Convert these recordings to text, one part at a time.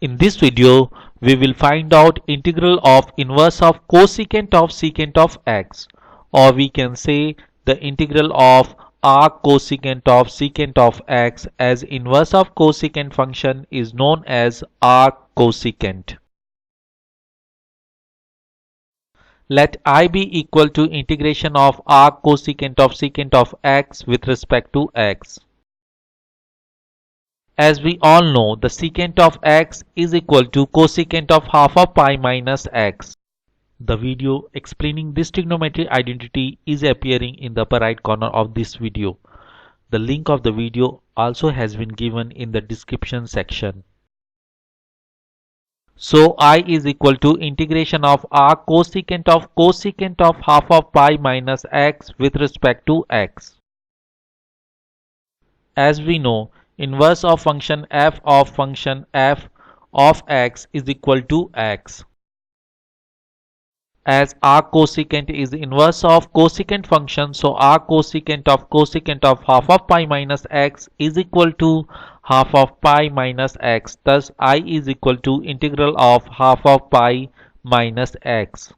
In this video, we will find out integral of inverse of cosecant of secant of x, or we can say the integral of arc cosecant of secant of x, as inverse of cosecant function is known as arc cosecant. Let I be equal to integration of arc cosecant of secant of x with respect to x. As we all know, the secant of x is equal to cosecant of half of pi minus x. The video explaining this trigonometry identity is appearing in the upper right corner of this video. The link of the video also has been given in the description section. So I is equal to integration of arc cosecant of half of pi minus x with respect to x. As we know, inverse of function f of x is equal to x. As arc cosecant is inverse of cosecant function, so arc cosecant of half of pi minus x is equal to half of pi minus x. Thus I is equal to integral of half of pi minus x.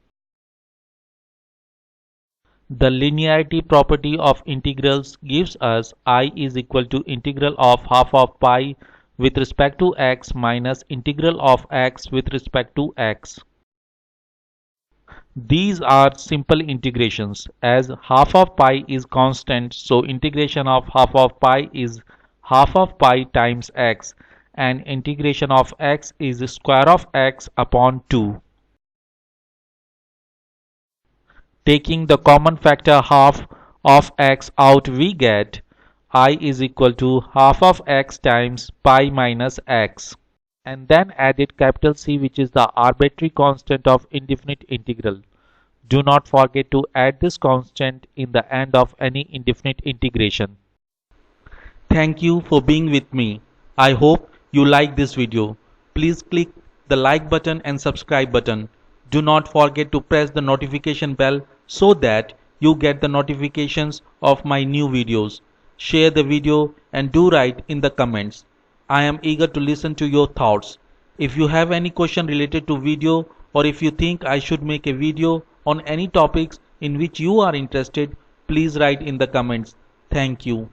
The linearity property of integrals gives us I is equal to integral of half of pi with respect to x minus integral of x with respect to x. These are simple integrations, as half of pi is constant, so integration of half of pi is half of pi times x, and integration of x is square of x upon 2. Taking the common factor half of x out, we get I is equal to half of x times pi minus x, and then added capital C, which is the arbitrary constant of indefinite integral. Do not forget to add this constant in the end of any indefinite integration. Thank you for being with me. I hope you like this video. Please click the like button and subscribe button. Do not forget to press the notification bell so that you get the notifications of my new videos. Share the video and do write in the comments. I am eager to listen to your thoughts. If you have any question related to video, or if you think I should make a video on any topics in which you are interested, please write in the comments. Thank you.